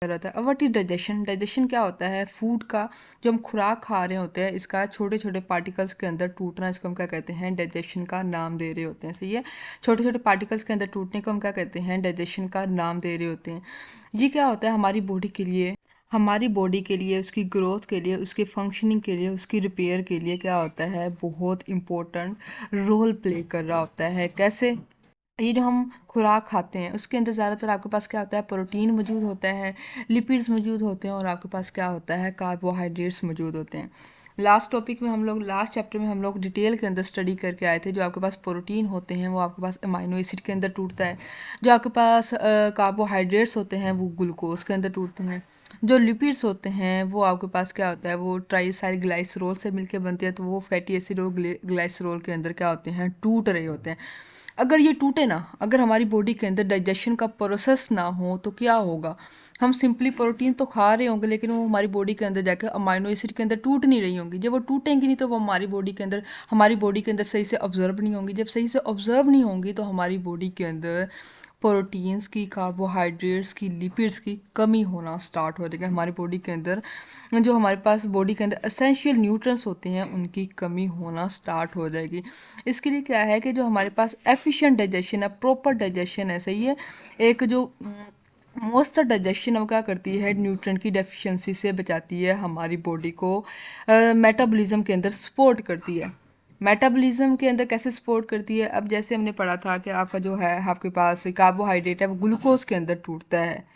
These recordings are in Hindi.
रहता है। What is digestion? डाइजेशन क्या होता है? फूड का जो हम खुराक खा रहे होते हैं इसका छोटे छोटे पार्टिकल्स के अंदर टूटना, इसको हम क्या कहते हैं? डाइजेशन का नाम दे रहे होते हैं। सही है, छोटे छोटे पार्टिकल्स के अंदर टूटने को हम क्या कहते हैं? डाइजेशन का नाम दे रहे होते हैं। ये क्या होता है हमारी बॉडी के लिए? हमारी बॉडी के लिए, उसकी ग्रोथ के लिए, उसकी फंक्शनिंग के लिए, उसकी रिपेयर के लिए क्या होता है? बहुत इंपॉर्टेंट रोल प्ले कर रहा होता है। कैसे? ये जो हम खुराक खाते हैं उसके अंदर ज़्यादातर आपके पास क्या होता है? प्रोटीन मौजूद होता है, लिपिड्स मौजूद होते हैं, और आपके पास क्या होता है? कार्बोहाइड्रेट्स मौजूद होते हैं। लास्ट टॉपिक में हम लोग, लास्ट चैप्टर में हम लोग डिटेल के अंदर स्टडी करके आए थे। जो आपके पास प्रोटीन होते हैं वो आपके पास अमाइनो एसिड के अंदर टूटता है। जो आपके पास कार्बोहाइड्रेट्स होते हैं वो ग्लूकोज के अंदर टूटते हैं। जो लिपिड्स होते हैं वो आपके पास क्या होता है? वो ट्राइसाइल ग्लाइसरोल से मिलकर बनती है, तो वो फैटी एसिड और ग्लाइसरोल के अंदर क्या होते हैं? टूट रहे होते हैं। अगर ये टूटे ना, अगर हमारी बॉडी के अंदर डाइजेशन का प्रोसेस ना हो तो क्या होगा? हम सिंपली प्रोटीन तो खा रहे होंगे लेकिन वो हमारी बॉडी के अंदर जाकर अमाइनो एसिड के अंदर टूट नहीं रही होंगी। जब वो टूटेंगी नहीं तो वो हमारी बॉडी के अंदर सही से ऑब्जर्व नहीं होंगी। जब सही से ऑब्जर्व नहीं होंगी तो हमारी बॉडी के अंदर प्रोटीन्स की, कार्बोहाइड्रेट्स की, लिपिड्स की कमी होना स्टार्ट हो जाएगी। हमारी बॉडी के अंदर जो हमारे पास बॉडी के अंदर एसेंशियल न्यूट्रिएंट्स होते हैं उनकी कमी होना स्टार्ट हो जाएगी। इसके लिए क्या है कि जो हमारे पास एफिशिएंट डाइजेशन है, प्रॉपर डाइजेशन है, सही है, एक जो मोस्ट डाइजेशन वो क्या करती है? न्यूट्रिएंट की डेफिशिएंसी से बचाती है, हमारी बॉडी को मेटाबॉलिज्म के अंदर सपोर्ट करती है। मेटाबॉलिज्म के अंदर कैसे सपोर्ट करती है? अब जैसे हमने पढ़ा था कि आपका जो है, आपके पास कार्बोहाइड्रेट है वो ग्लूकोज के अंदर टूटता है।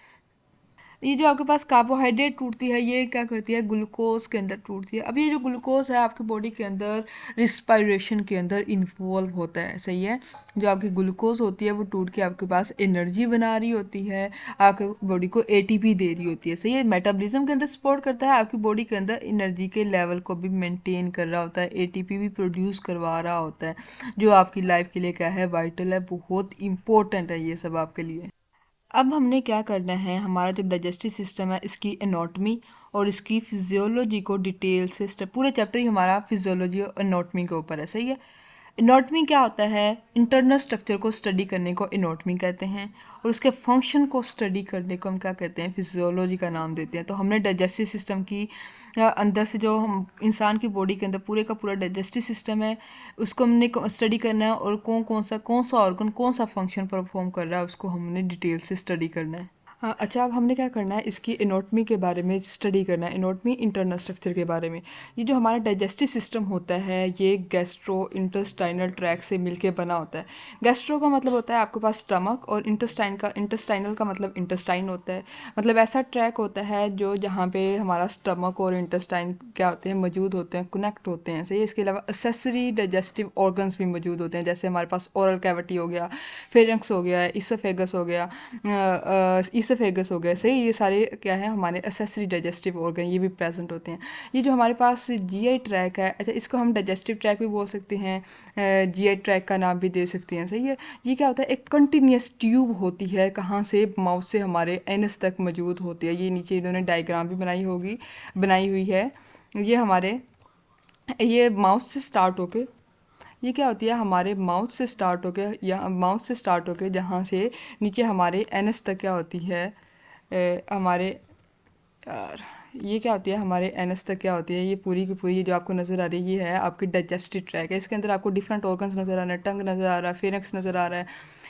ये जो आपके पास कार्बोहाइड्रेट टूटती है ये क्या करती है? ग्लूकोज के अंदर टूटती है। अब ये जो ग्लूकोज है आपकी बॉडी के अंदर रिस्पायरेशन के अंदर इन्वॉल्व होता है। सही है, जो आपकी ग्लूकोज होती है वो टूट के आपके पास एनर्जी बना रही होती है, आपके बॉडी को एटीपी दे रही होती है। सही है, मेटाबॉलिज्म के अंदर सपोर्ट करता है, आपकी बॉडी के अंदर एनर्जी के लेवल को भी मेंटेन कर रहा होता है, एटीपी भी प्रोड्यूस करवा रहा होता है, जो आपकी लाइफ के लिए क्या है? वाइटल है, बहुत इंपॉर्टेंट है ये सब आपके लिए। अब हमने क्या करना है, हमारा जो डाइजेस्टिव सिस्टम है इसकी एनाटॉमी और इसकी फिजियोलॉजी को डिटेल से पूरे चैप्टर ही हमारा फिजियोलॉजी और एनाटॉमी के ऊपर है। सही है, एनाटॉमी क्या होता है? इंटरनल स्ट्रक्चर को स्टडी करने को एनाटॉमी कहते हैं, और उसके फंक्शन को स्टडी करने को हम क्या कहते हैं? फिजियोलॉजी का नाम देते हैं। तो हमने डाइजेस्टिव सिस्टम की अंदर से जो हम इंसान की बॉडी के अंदर पूरे का पूरा डाइजेस्टिव सिस्टम है उसको हमने स्टडी करना है, और कौन सा ऑर्गन कौन सा फंक्शन परफॉर्म कर रहा है उसको हमने डिटेल से स्टडी करना है। हाँ, अच्छा, अब हमने क्या करना है? इसकी एनाटॉमी के बारे में स्टडी करना है, एनाटॉमी इंटरनल स्ट्रक्चर के बारे में। ये जो हमारा डाइजेस्टिव सिस्टम होता है ये गैस्ट्रो इंटेस्टाइनल ट्रैक से मिलके बना होता है। गैस्ट्रो का मतलब होता है आपके पास स्टमक, और इंटेस्टाइनल का मतलब इंटेस्टाइन होता है। मतलब ऐसा ट्रैक होता है जो जहाँ पे हमारा स्टमक और इंटेस्टाइन क्या होते हैं? मौजूद होते हैं, कनेक्ट होते हैं। सही है, इसके अलावा एक्सेसरी डाइजेस्टिव ऑर्गन्स भी मौजूद होते हैं, जैसे हमारे पास ओरल कैविटी हो गया, फेरिंक्स हो गया, इसोफेगस हो गया, इसोफेगस हो गया। सही, ये सारे क्या है? हमारे एक्सेसरी डाइजेस्टिव ऑर्गन, ये भी प्रेजेंट होते हैं। ये जो हमारे पास जीआई ट्रैक है, अच्छा इसको हम डाइजेस्टिव ट्रैक भी बोल सकते हैं, जीआई ट्रैक का नाम भी दे सकते हैं। सही है, ये क्या होता है? एक कंटिन्यूस ट्यूब होती है, कहाँ से? माउथ से हमारे एनस तक मौजूद होती है। ये नीचे इन्होंने डायग्राम भी बनाई हुई है। ये हमारे, ये माउथ से स्टार्ट होके, ये क्या होती है? हमारे माउथ से स्टार्ट होके, या माउथ से स्टार्ट होके जहाँ से नीचे हमारे एनस तक क्या होती है? हमारे, यार, ये क्या होती है? हमारे एनस तक क्या होती है? ये पूरी की पूरी, ये जो आपको नज़र आ रही है ये है आपकी डाइजेस्टिव ट्रैक है। इसके अंदर आपको डिफरेंट ऑर्गन्स नज़र आ रहे हैं, टंग नज़र आ रहा है, फेरिंक्स नज़र आ रहा है,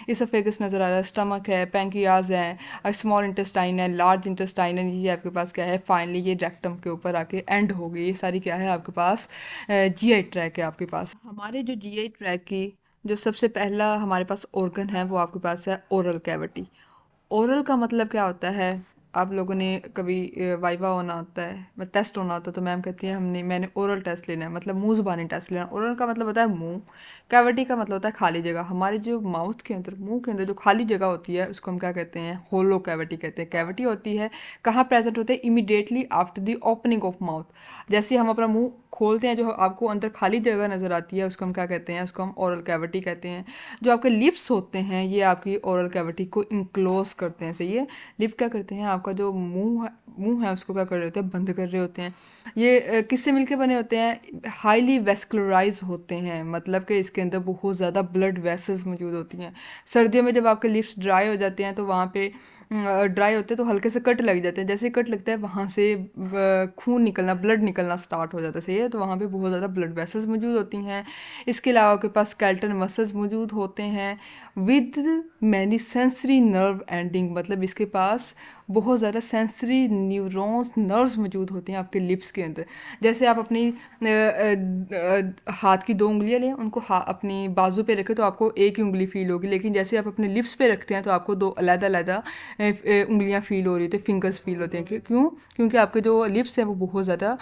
इसोफेगस नज़र आ रहा है, स्टमक है, पैंक्रियाज है, स्मॉल इंटेस्टाइन है, लार्ज इंटेस्टाइन है, ये आपके पास क्या है? फाइनली ये रेक्टम के ऊपर आके एंड हो गई। ये सारी क्या है आपके पास? जीआई ट्रैक है आपके पास। हमारे जो जीआई ट्रैक की जो सबसे पहला हमारे पास ऑर्गन है वो आपके पास है ओरल कैविटी। ओरल का मतलब क्या होता है? आप लोगों ने कभी वाइवा होना होता है, टेस्ट होना होता है, तो मैम कहती है मैंने ओरल टेस्ट लेना है, मतलब मुंह ज़ुबानी टेस्ट लेना है। ओरल का मतलब होता है मुंह, कैविटी का मतलब होता है खाली जगह। हमारे जो माउथ के अंदर, मुंह के अंदर जो खाली जगह होती है उसको हम क्या कहते हैं? होलो कैविटी कहते हैं। कैविटी होती है कहाँ प्रेजेंट होते हैं? Immediately after the opening of mouth. जैसे हम अपना मुंह खोलते हैं जो आपको अंदर खाली जगह नज़र आती है उसको हम क्या कहते हैं? उसको हम ओरल कैविटी कहते हैं। जो आपके लिप्स होते हैं ये आपकी ओरल कैविटी को इनक्लोज करते हैं। सही है, लिप क्या करते हैं? आपका जो मुंह मुंह है उसको क्या कर रहे होते हैं, बंद कर रहे होते हैं। ये किससे मिलके बने होते हैं, हाईली वेस्कुलराइज होते हैं, मतलब कि इसके अंदर बहुत ज़्यादा ब्लड वेसल्स मौजूद होती हैं। सर्दियों में जब आपके लिप्स ड्राई हो जाते हैं तो वहाँ पे ड्राई होते हैं तो हल्के से कट लग जाते हैं, जैसे ही कट लगता है वहाँ से खून निकलना, ब्लड निकलना स्टार्ट हो जाता है, सही है। तो वहाँ पे बहुत ज़्यादा ब्लड वेसल्स मौजूद होती हैं। इसके अलावा आपके पास स्केलेटल मसल्स मौजूद होते हैं with many sensory nerve ending, मतलब इसके पास बहुत ज़्यादा सेंसरी न्यूरॉन्स नर्व्स मौजूद होते हैं आपके लिप्स के अंदर। जैसे आप अपनी हाथ की 2 उंगलियां लें, उनको अपनी बाजू पे रखें तो आपको एक ही उंगली फील होगी, लेकिन जैसे आप अपने लिप्स पे रखते हैं तो आपको 2 अलग-अलग उंगलियां फील हो रही होती है, फिंगर्स फील होते हैं। क्यों? क्योंकि आपके जो लिप्स हैं वो बहुत ज़्यादा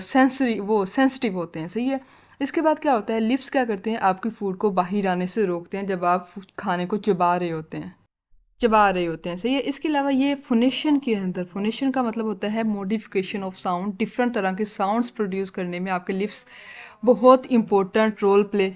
सेंसिटिव होते हैं, सही है। इसके बाद क्या होता है, लिप्स क्या करते हैं, आपकी फूड को बाहर आने से रोकते हैं जब आप खाने को चबा रहे होते हैं, सही है। इसके अलावा ये फोनेशन के अंदर, फोनेशन का मतलब होता है मॉडिफिकेशन ऑफ साउंड, डिफरेंट तरह के साउंड्स प्रोड्यूस करने में आपके लिप्स बहुत इंपॉर्टेंट रोल प्ले,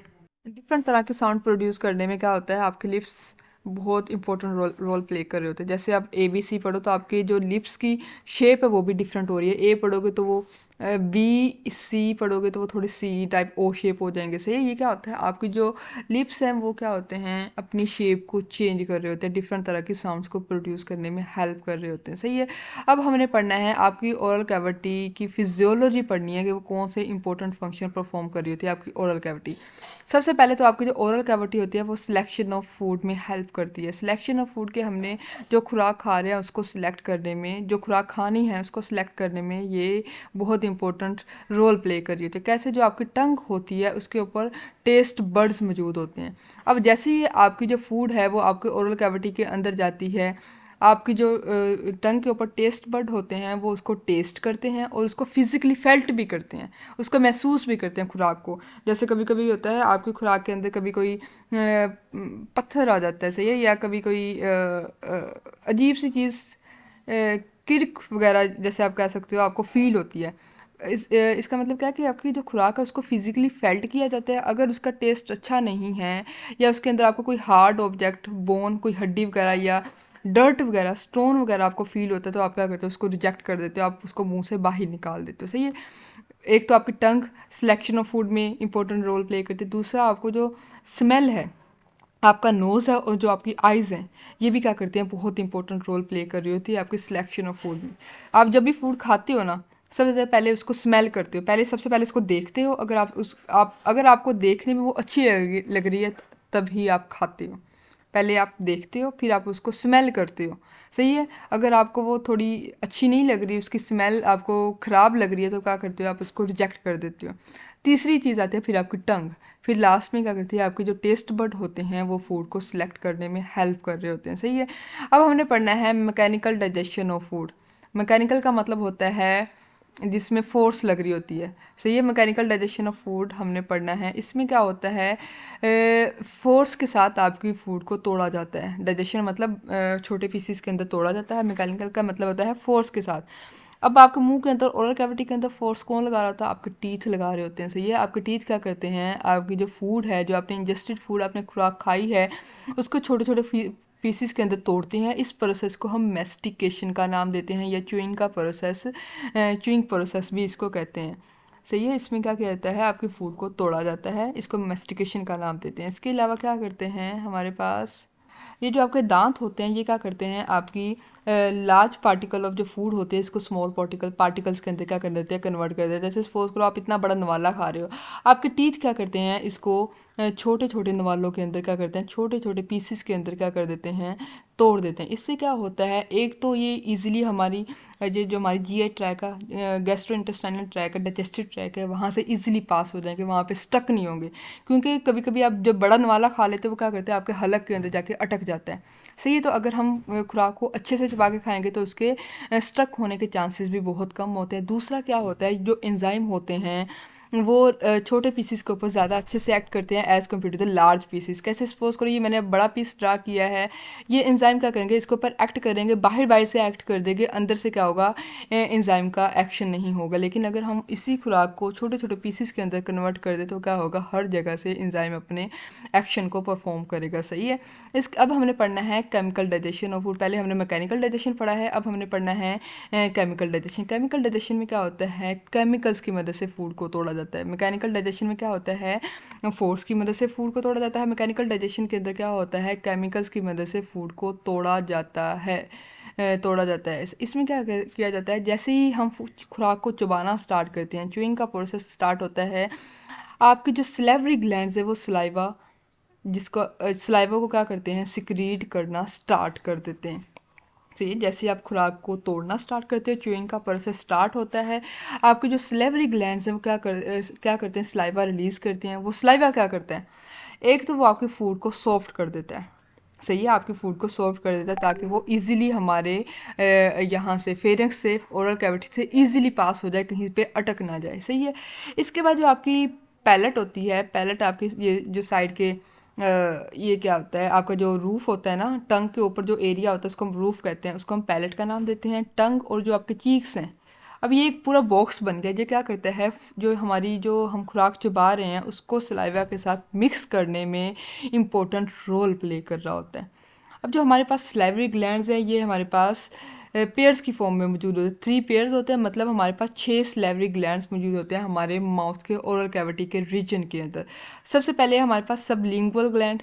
डिफरेंट तरह के साउंड प्रोड्यूस करने में क्या होता है, आपके लिप्स बहुत इंपॉर्टेंट रोल प्ले कर रहे होते हैं। जैसे आप ABC पढ़ो तो आपके जो लिप्स की शेप है वो भी डिफरेंट हो रही है। ए पढ़ोगे तो वो B, C पढ़ोगे तो वो थोड़ी C टाइप O शेप हो जाएंगे, सही है। ये क्या होता है, आपकी जो लिप्स हैं वो क्या होते हैं, अपनी शेप को चेंज कर रहे होते हैं, डिफरेंट तरह की साउंड्स को प्रोड्यूस करने में हेल्प कर रहे होते हैं, सही है। अब हमने पढ़ना है आपकी ओरल कैविटी की फिजियोलॉजी पढ़नी है कि वो कौन से इंपॉर्टेंट फंक्शन परफॉर्म कर रही होती है आपकी ओरल कैविटी। सबसे पहले तो आपकी जो ओरल कैविटी होती है वो सिलेक्शन ऑफ फूड में हेल्प करती है। सिलेक्शन ऑफ फूड के हमने जो खुराक खा रहे हैं उसको सिलेक्ट करने में, जो खुराक खानी है उसको सिलेक्ट करने में ये बहुत इंपॉर्टेंट रोल प्ले कर रही होती है। कैसे, जो आपकी टंग होती है उसके ऊपर टेस्ट बड्स मौजूद होते हैं। अब जैसे ही आपकी जो फूड है वो आपके ओरल कैविटी के अंदर जाती है, आपकी जो टंग के ऊपर टेस्ट बड होते हैं वो उसको टेस्ट करते हैं और उसको फिजिकली फेल्ट भी करते हैं, उसको महसूस भी करते हैं खुराक को। जैसे कभी कभी होता है आपकी खुराक के अंदर कभी कोई पत्थर आ जाता है, सही है, या कभी कोई अजीब सी चीज़, किरक वगैरह जैसे आप कह सकते हो, आपको फील होती है। इसका मतलब क्या है कि आपकी जो खुराक है उसको फिजिकली फेल्ट किया जाता है। अगर उसका टेस्ट अच्छा नहीं है या उसके अंदर आपको कोई हार्ड ऑब्जेक्ट, बोन, कोई हड्डी वगैरह या डर्ट वगैरह, स्टोन वगैरह आपको फील होता है तो आप क्या करते हो, उसको रिजेक्ट कर देते हो, आप उसको मुंह से बाहर निकाल देते हो, सही है। एक तो आपकी टंग सिलेक्शन ऑफ फूड में इंपॉर्टेंट रोल प्ले करती है। दूसरा, आपको जो स्मेल है, आपका नोज़ है और जो आपकी आइज़ हैं, ये भी क्या करते हैं, बहुत इंपॉर्टेंट रोल प्ले कर रही होती है आपकी सिलेक्शन ऑफ फूड में। आप जब भी फूड खाते हो ना, सबसे ज़्यादा पहले उसको स्मेल करते हो, सबसे पहले उसको देखते हो। अगर आपको देखने में वो अच्छी लग रही है तभी आप खाते हो। पहले आप देखते हो फिर आप उसको स्मेल करते हो, सही है। अगर आपको वो थोड़ी अच्छी नहीं लग रही, उसकी स्मेल आपको ख़राब लग रही है तो क्या करते हो, आप उसको रिजेक्ट कर देते हो। तीसरी चीज़ आती है फिर आपकी टंग। फिर लास्ट में क्या करती है, आपके जो टेस्ट बड होते हैं वो फूड को सिलेक्ट करने में हेल्प कर रहे होते हैं, सही है। अब हमने पढ़ना है mechanical digestion of food. Mechanical का मतलब होता है जिसमें फोर्स लग रही होती है, सही है। मैकेनिकल डाइजेशन ऑफ फूड हमने पढ़ना है। इसमें क्या होता है, फोर्स के साथ आपकी फूड को तोड़ा जाता है। डाइजेशन मतलब छोटे पीसीस के अंदर तोड़ा जाता है, मैकेनिकल का मतलब होता है फोर्स के साथ। अब आपके मुंह के अंदर, ओरल कैविटी के अंदर फोर्स कौन लगा रहा था, आपके टीथ लगा रहे होते हैं, सही है। आपके टीथ क्या करते हैं, आपकी जो फूड है, जो आपने इंजेस्टेड फूड, आपने खुराक खाई है, उसको छोटे छोटे पीसीस के अंदर तोड़ते हैं। इस प्रोसेस को हम मेस्टिकेशन का नाम देते हैं या च्यूइंग का प्रोसेस, च्यूइंग प्रोसेस भी इसको कहते हैं, सही है। इसमें क्या किया जाता है, आपके फूड को तोड़ा जाता है, इसको मेस्टिकेशन का नाम देते हैं। इसके अलावा क्या करते हैं, हमारे पास ये जो आपके दांत होते हैं ये क्या करते हैं, आपकी लार्ज पार्टिकल ऑफ जो फूड होते हैं इसको स्मॉल पार्टिकल्स के अंदर क्या कर देते हैं, कन्वर्ट कर देते हैं। जैसे सपोज करो आप इतना बड़ा नवाला खा रहे हो, आपके टीथ क्या करते हैं, इसको छोटे छोटे नवालों के अंदर क्या करते हैं, छोटे छोटे पीसेस के अंदर क्या कर देते हैं, तोड़ देते हैं। इससे क्या होता है, एक तो ये इजीली हमारी ये जो हमारी GI ट्रैक है, गैस्ट्रो इंटेस्टाइनल ट्रैक है, डाइजेस्टिव ट्रैक है, वहाँ से इजीली पास हो जाएंगे, वहाँ पे स्टक नहीं होंगे। क्योंकि कभी कभी आप जब बड़ा नवाला खा लेते हो वो क्या करते हैं, आपके हलक के अंदर जाके अटक जाता है, सही है। तो अगर हम खुराक को अच्छे से चबा के खाएंगे तो उसके स्टक होने के चांसेस भी बहुत कम होते हैं। दूसरा क्या होता है, जो एंजाइम होते हैं वो छोटे पीसीस के ऊपर ज़्यादा अच्छे से एक्ट करते हैं as compare to the large pieces. कैसे, सपोज करो ये मैंने बड़ा पीस ड्रा किया है, ये एंजाइम क्या करेंगे, इसके ऊपर एक्ट करेंगे, बाहर बाहर से एक्ट कर देंगे, अंदर से क्या होगा, एंजाइम का एक्शन नहीं होगा। लेकिन अगर हम इसी खुराक को छोटे छोटे पीसीस के अंदर कन्वर्ट कर दे तो क्या होगा, हर जगह से एंजाइम अपने एक्शन को परफॉर्म करेगा। सही है। अब हमने पढ़ना है केमिकल डाइजेशन ऑफ फूड। पहले हमने मैकेनिकल डाइजेशन पढ़ा है, अब हमने पढ़ना है केमिकल डाइजेशन। केमिकल डाइजेशन में क्या होता है, केमिकल्स की मदद से फूड को तोड़ा जाता है। मैकेनिकल डाइजेशन में क्या होता है, फोर्स की मदद से फूड को तोड़ा जाता है। मैकेनिकल डाइजेशन के अंदर क्या होता है, केमिकल्स की मदद से फूड को तोड़ा जाता है। इसमें क्या किया जाता है, जैसे ही हम खुराक को चबाना स्टार्ट करते हैं, च्यूइंग का प्रोसेस स्टार्ट होता है, आपकी जो सलेवरी ग्लैंड्स है वो सलाइवा, जिसको सलाइवा को क्या करते हैं, सिक्रीट करना स्टार्ट कर देते हैं। से जैसे आप खुराक को तोड़ना स्टार्ट करते हो, च्यूइंग का प्रोसेस स्टार्ट होता है, आपके जो सलेवरी ग्लैंड्स हैं वो क्या करते हैं, सलाइवा रिलीज़ करते हैं। वो सलाइवा क्या करते हैं, एक तो वो आपके फूड को सॉफ्ट कर देता है। सही है, आपके फूड को सॉफ्ट कर देता है ताकि वो इजीली हमारे यहाँ से फेरिंक्स से ओरल कैविटी से इजीली पास हो जाए, कहीं पे अटक ना जाए। सही है। इसके बाद जो आपकी पैलेट होती है, पैलेट आपकी ये जो साइड के ये क्या होता है, आपका जो रूफ होता है ना, टंग के ऊपर जो एरिया होता है उसको हम रूफ कहते हैं, उसको हम पैलेट का नाम देते हैं। टंग और जो आपके चीक्स हैं, अब ये एक पूरा बॉक्स बन गया। ये क्या करता है, जो हम खुराक चबा रहे हैं उसको सलाइवा के साथ मिक्स करने में इम्पोर्टेंट रोल प्ले कर रहा होता है। अब जो हमारे पास सलाइवरी ग्लैंड्स हैं, ये हमारे पास पेयर्स की फॉर्म में मौजूद होते हैं। 3 पेयर्स होते हैं, मतलब हमारे पास 6 सलाइवरी ग्लैंड्स मौजूद होते हैं हमारे माउथ के ओरल कैविटी के रीजन के अंदर। सबसे पहले हमारे पास सबलिंगुअल ग्लैंड।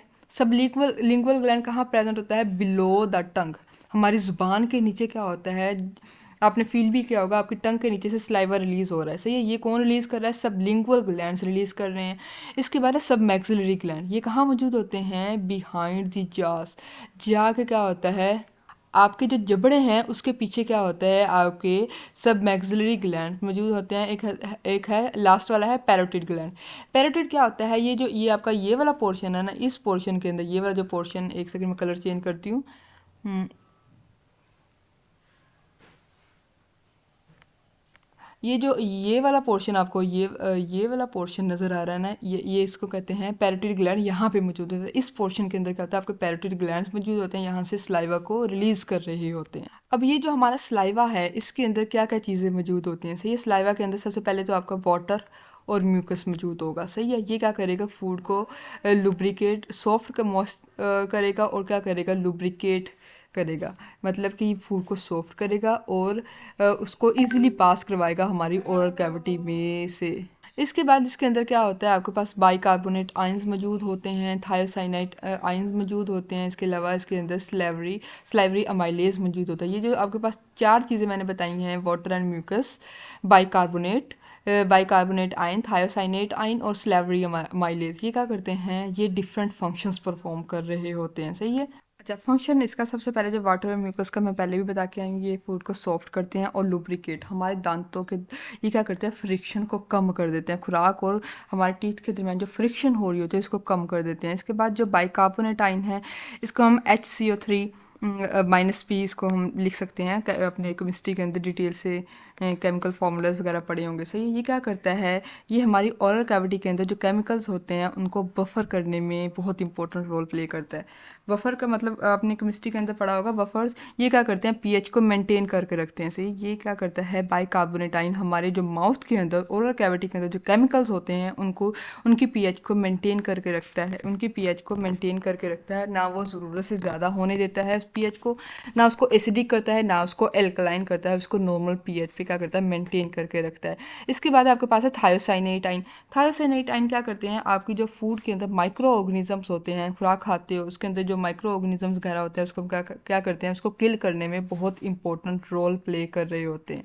लिंगुअल ग्लैंड कहाँ प्रेजेंट होता है, बिलो द टंग। हमारी ज़ुबान के नीचे क्या होता है, आपने फील भी किया होगा, आपकी टंग के नीचे से सलाइवा रिलीज़ हो रहा है। सही है, ये कौन रिलीज़ कर रहा है, सबलिंगुअल ग्लैंड्स रिलीज़ कर रहे हैं। इसके बाद है सब मैक्सिलरी ग्लैंड। ये कहाँ मौजूद होते हैं, बिहाइंड द जास। जा के क्या होता है, आपके जो जबड़े हैं उसके पीछे क्या होता है, आपके सब मैक्सिलरी ग्लैंड मौजूद होते हैं। एक है लास्ट वाला है पैरोटिड ग्लैंड। पैरोटिड क्या होता है, ये आपका ये वाला पोर्शन है ना, इस पोर्शन के अंदर ये वाला जो पोर्शन, एक सेकंड में कलर चेंज करती हूँ। ये वाला पोर्शन आपको ये वाला पोर्शन नज़र आ रहा है ना, ये इसको कहते हैं पैरोटिड ग्लैंड। यहाँ पे मौजूद होता है, इस पोर्शन के अंदर क्या होता है, आपके पैरोटिड ग्लैंड्स मौजूद होते हैं, यहाँ से सलाइवा को रिलीज़ कर रहे होते हैं। अब ये जो हमारा सलाइवा है, इसके अंदर क्या क्या चीज़ें मौजूद होती हैं। सही है, सलाइवा के अंदर सबसे पहले तो आपका वाटर और म्यूकस मौजूद होगा। सही है, ये क्या करेगा, फूड को लुब्रिकेट, सॉफ्ट मॉइस्ट करेगा, और क्या करेगा, लुब्रिकेट करेगा, मतलब कि फूड को सॉफ्ट करेगा और उसको इजीली पास करवाएगा हमारी ओरल कैविटी में से। इसके बाद इसके अंदर क्या होता है, आपके पास बाइकार्बोनेट आयंस मौजूद होते हैं, थायोसाइनाइट आयंस मौजूद होते हैं। इसके अलावा इसके अंदर स्लेवरी अमाइलेज मौजूद होता है। ये जो आपके पास 4 चीज़ें मैंने बताई हैं, water and mucus, bicarbonate ion, thiocyanate ion और स्लेवरी अमाइलेज, ये क्या करते हैं, ये डिफरेंट फंक्शंस परफॉर्म कर रहे होते हैं। सही है। अच्छा, फंक्शन इसका सबसे पहले जो वाटर और म्यूकस का मैं पहले भी बता के आई हूँ, ये फूड को सॉफ्ट करते हैं और लुब्रिकेट, हमारे दांतों के, ये क्या करते हैं, फ्रिक्शन को कम कर देते हैं। खुराक और हमारे टीथ के दरमियान जो फ्रिक्शन हो रही होती है इसको कम कर देते हैं। इसके बाद जो बाइकार्बोनेट आयन है, इसको हम HCO3 -P इसको हम लिख सकते हैं। अपने केमिस्ट्री के अंदर डिटेल से केमिकल फार्मूलाज वगैरह पढ़े होंगे। सही, ये क्या करता है, ये हमारी ओरल कैविटी के अंदर जो केमिकल्स होते हैं उनको बफर करने में बहुत इंपॉर्टेंट रोल प्ले करता है। बफर का मतलब आपने केमिस्ट्री के अंदर पढ़ा होगा, बफर्स ये क्या करते हैं, पीएच को मेंटेन करके रखते हैं। सही, ये क्या करता है, बाइकार्बोनेट आयन हमारे जो माउथ के अंदर, ओरल कैविटी के अंदर जो केमिकल्स होते हैं उनकी पीएच को मेंटेन करके रखता है। ना वो ज़रूरत से ज़्यादा होने देता है पीएच को, ना उसको एसिडिक करता है, ना उसको एल्कलाइन करता है, उसको नॉर्मल पीएच पे क्या करता है, मेंटेन करके रखता है। इसके बाद आपके पास है थायोसाइनेट आयन। थायोसाइनेट आयन क्या करते हैं, आपकी जो फूड के अंदर माइक्रो ऑर्गेनिजम्स होते हैं, खुराक खाते हो उसके अंदर जो माइक्रो ऑर्गेनिजम्स वगैरह होते हैं उसको क्या करते हैं, उसको किल करने में बहुत इंपॉर्टेंट रोल प्ले कर रहे होते हैं।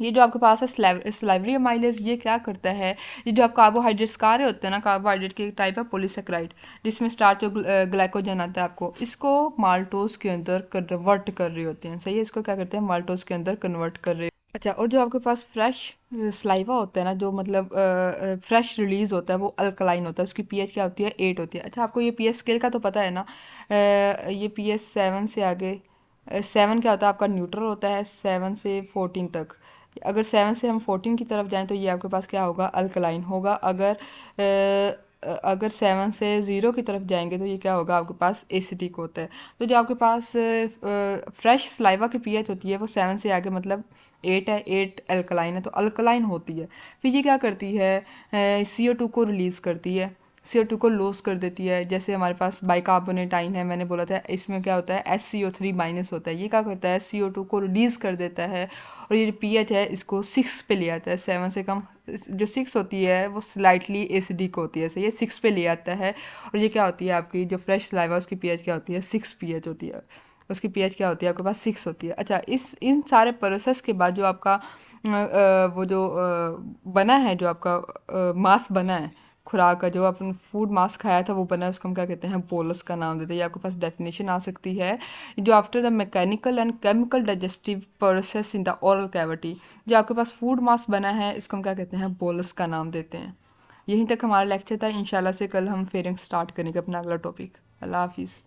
ये जो आपके पास है स्लाइवरी अमाइलेज, ये क्या करता है, ये जो आप कार्बोहाइड्रेट्स खा रहे होते हैं ना, कार्बोहाइड्रेट की टाइप है पॉलीसेकेराइड, जिसमें स्टार्च और ग्लाइकोजन आता है आपको, इसको माल्टोज के अंदर कन्वर्ट कर रहे होते हैं। सही है, इसको क्या करते हैं, माल्टोज के अंदर कन्वर्ट कर रहे हैं। अच्छा, और जो आपके पास फ्रेश सलाइवा होता है ना, जो मतलब फ्रेश रिलीज होता है, वो अल्कलाइन होता है, उसकी पीएच क्या होती है, 8 होती है। अच्छा, आपको ये पीएच स्केल का तो पता है ना, ये पीएच 7 से आगे, 7 क्या होता है आपका न्यूट्रल होता है, 7 से 14 तक अगर 7 से हम 14 की तरफ जाएं तो ये आपके पास क्या होगा, अल्कलाइन होगा। अगर 7 से 0 की तरफ जाएंगे तो ये क्या होगा, आपके पास एसिडिक होता है। तो जो आपके पास फ्रेश सलाइवा की पीएच होती है वो 7 से आगे मतलब 8 है, 8 अल्कलाइन है तो अल्कलाइन होती है। फिर ये क्या करती है, CO2 को रिलीज़ करती है, CO2 को लॉस कर देती है। जैसे हमारे पास बाइकार्बोनेटाइन है, मैंने बोला था इसमें क्या होता है, SCO3 माइनस होता है। ये क्या करता है, CO2 को रिलीज़ कर देता है और ये जो पीएच है इसको 6 पे ले आता है। 7 से कम जो 6 होती है वो स्लाइटली एसिडिक होती है, सही है, 6 पे ले आता है। और ये क्या होती है, आपकी जो फ्रेश सलाइवा उसकी पीएच क्या होती है, 6 पीएच होती है। उसकी पीएच क्या होती है, आपके पास 6 होती है। अच्छा, इस इन सारे प्रोसेस के बाद जो आपका वो जो बना है, जो आपका मांस बना है, खुराक का जो अपन फूड मास खाया था वो बना है, उसको हम क्या कहते हैं, बोलस का नाम देते हैं। ये आपके पास डेफिनेशन आ सकती है, जो after the mechanical and chemical digestive process in the oral cavity, जो आपके पास फूड मास बना है इसको हम क्या कहते हैं, बोलस का नाम देते हैं। यहीं तक हमारा लेक्चर था। इंशाल्लाह से कल हम फेरिंग स्टार्ट करेंगे अपना अगला टॉपिक। अल्लाह हाफिज़।